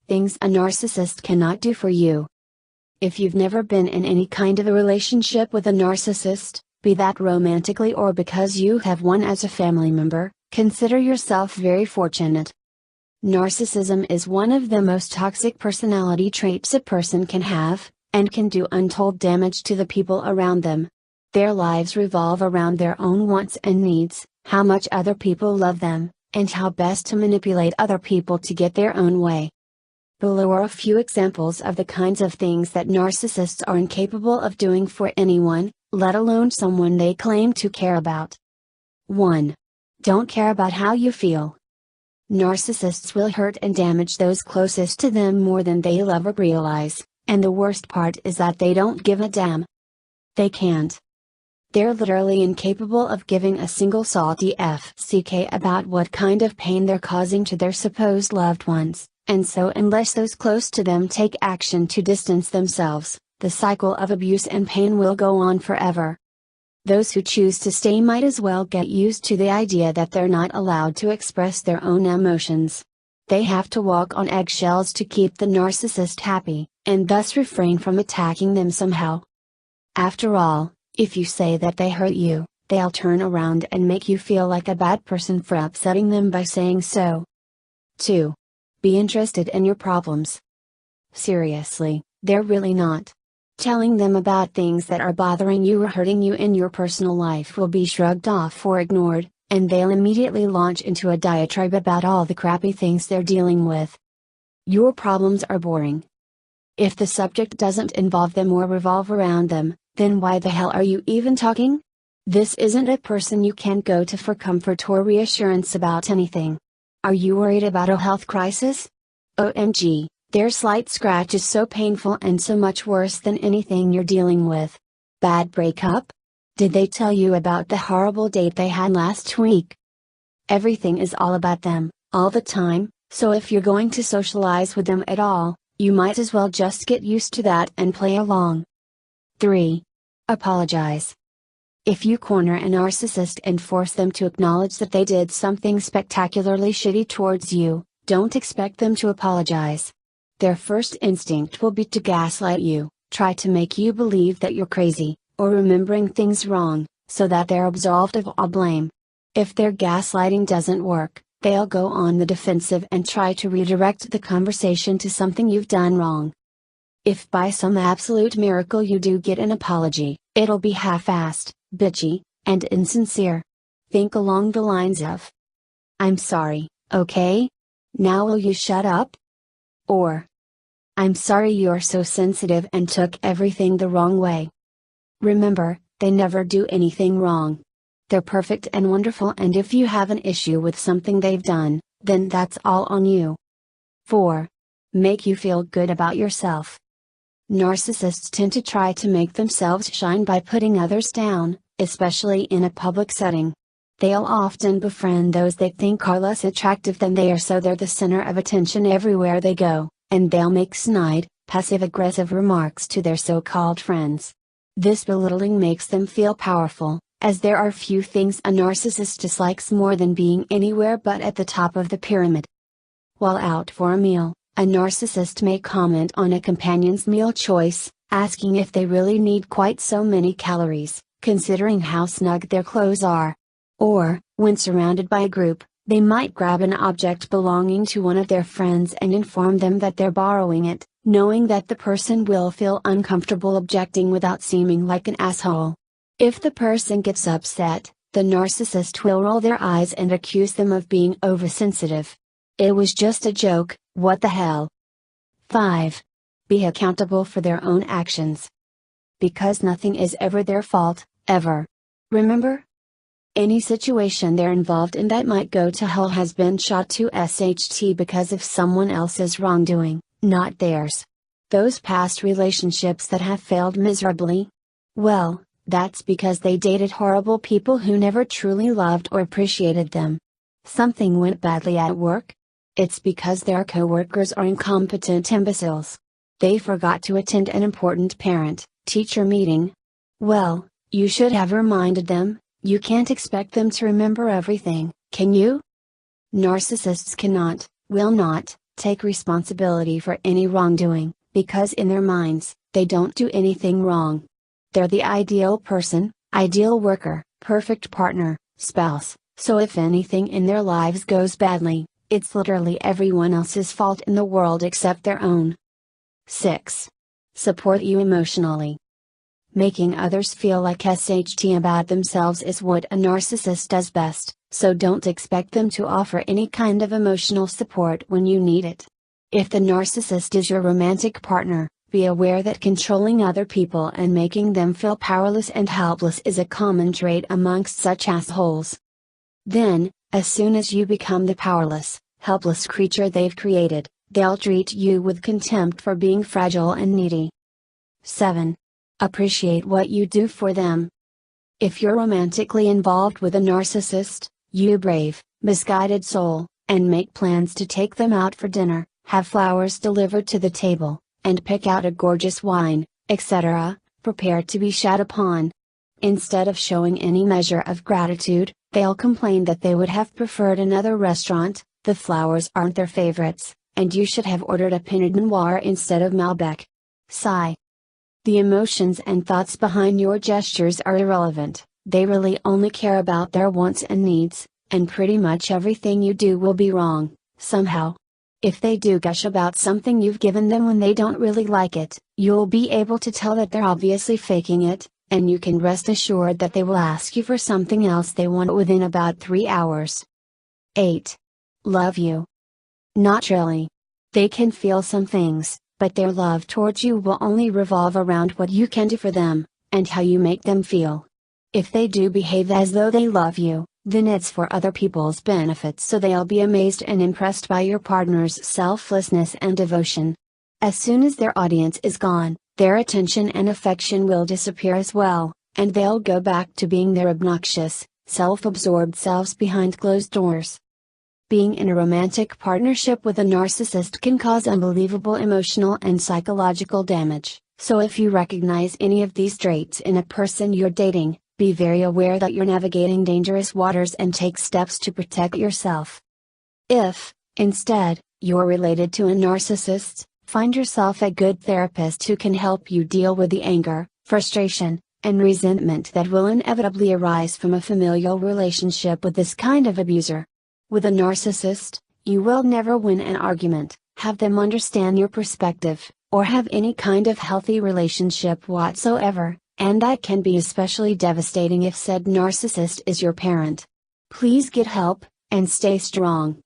Things a narcissist cannot do for you. If you've never been in any kind of a relationship with a narcissist, be that romantically or because you have one as a family member, consider yourself very fortunate. Narcissism is one of the most toxic personality traits a person can have, and can do untold damage to the people around them. Their lives revolve around their own wants and needs, how much other people love them, and how best to manipulate other people to get their own way. Below are a few examples of the kinds of things that narcissists are incapable of doing for anyone, let alone someone they claim to care about. 1. Don't care about how you feel. Narcissists will hurt and damage those closest to them more than they love or realize, and the worst part is that they don't give a damn. They can't. They're literally incapable of giving a single salty FCK about what kind of pain they're causing to their supposed loved ones, and so unless those close to them take action to distance themselves, the cycle of abuse and pain will go on forever. Those who choose to stay might as well get used to the idea that they're not allowed to express their own emotions. They have to walk on eggshells to keep the narcissist happy, and thus refrain from attacking them somehow. After all, if you say that they hurt you, they'll turn around and make you feel like a bad person for upsetting them by saying so. 2. Be interested in your problems. Seriously, they're really not. Telling them about things that are bothering you or hurting you in your personal life will be shrugged off or ignored, and they'll immediately launch into a diatribe about all the crappy things they're dealing with. Your problems are boring. If the subject doesn't involve them or revolve around them, then why the hell are you even talking? This isn't a person you can go to for comfort or reassurance about anything. Are you worried about a health crisis? OMG, their slight scratch is so painful and so much worse than anything you're dealing with. Bad breakup? Did they tell you about the horrible date they had last week? Everything is all about them, all the time, so if you're going to socialize with them at all, you might as well just get used to that and play along. 3. Apologize. If you corner a narcissist and force them to acknowledge that they did something spectacularly shitty towards you, don't expect them to apologize. Their first instinct will be to gaslight you, try to make you believe that you're crazy, or remembering things wrong, so that they're absolved of all blame. If their gaslighting doesn't work, they'll go on the defensive and try to redirect the conversation to something you've done wrong. If by some absolute miracle you do get an apology, it'll be half-assed, bitchy, and insincere. Think along the lines of, "I'm sorry, okay? Now will you shut up?" Or, "I'm sorry you're so sensitive and took everything the wrong way." Remember, they never do anything wrong. They're perfect and wonderful, and if you have an issue with something they've done, then that's all on you. 4. Make you feel good about yourself. Narcissists tend to try to make themselves shine by putting others down, especially in a public setting. They'll often befriend those they think are less attractive than they are, so they're the center of attention everywhere they go, and they'll make snide, passive-aggressive remarks to their so-called friends. This belittling makes them feel powerful, as there are few things a narcissist dislikes more than being anywhere but at the top of the pyramid. While out for a meal, a narcissist may comment on a companion's meal choice, asking if they really need quite so many calories, considering how snug their clothes are. Or, when surrounded by a group, they might grab an object belonging to one of their friends and inform them that they're borrowing it, knowing that the person will feel uncomfortable objecting without seeming like an asshole. If the person gets upset, the narcissist will roll their eyes and accuse them of being oversensitive. It was just a joke, what the hell? 5. Be accountable for their own actions. Because nothing is ever their fault, ever. Remember? Any situation they're involved in that might go to hell has been shot to SHT because of someone else's wrongdoing, not theirs. Those past relationships that have failed miserably? Well, that's because they dated horrible people who never truly loved or appreciated them. Something went badly at work? It's because their coworkers are incompetent imbeciles. They forgot to attend an important parent-teacher meeting. Well, you should have reminded them. You can't expect them to remember everything, can you? Narcissists cannot, will not, take responsibility for any wrongdoing, because in their minds, they don't do anything wrong. They're the ideal person, ideal worker, perfect partner, spouse, so if anything in their lives goes badly, it's literally everyone else's fault in the world except their own. 6. Support you emotionally. Making others feel like SHT about themselves is what a narcissist does best, so don't expect them to offer any kind of emotional support when you need it. If the narcissist is your romantic partner, be aware that controlling other people and making them feel powerless and helpless is a common trait amongst such assholes. Then, as soon as you become the powerless, helpless creature they've created, they'll treat you with contempt for being fragile and needy. 7. Appreciate what you do for them. If you're romantically involved with a narcissist, you brave, misguided soul, and make plans to take them out for dinner, have flowers delivered to the table, and pick out a gorgeous wine, etc., prepare to be shat upon. Instead of showing any measure of gratitude, they'll complain that they would have preferred another restaurant, the flowers aren't their favorites, and you should have ordered a Pinot Noir instead of Malbec. Sigh. The emotions and thoughts behind your gestures are irrelevant, they really only care about their wants and needs, and pretty much everything you do will be wrong, somehow. If they do gush about something you've given them when they don't really like it, you'll be able to tell that they're obviously faking it, and you can rest assured that they will ask you for something else they want within about 3 hours. 8. Love you. Not really. They can feel some things, but their love towards you will only revolve around what you can do for them, and how you make them feel. If they do behave as though they love you, then it's for other people's benefits, so they'll be amazed and impressed by your partner's selflessness and devotion. As soon as their audience is gone, their attention and affection will disappear as well, and they'll go back to being their obnoxious, self-absorbed selves behind closed doors. Being in a romantic partnership with a narcissist can cause unbelievable emotional and psychological damage, so if you recognize any of these traits in a person you're dating, be very aware that you're navigating dangerous waters and take steps to protect yourself. If, instead, you're related to a narcissist, find yourself a good therapist who can help you deal with the anger, frustration, and resentment that will inevitably arise from a familial relationship with this kind of abuser. With a narcissist, you will never win an argument, have them understand your perspective, or have any kind of healthy relationship whatsoever, and that can be especially devastating if said narcissist is your parent. Please get help, and stay strong.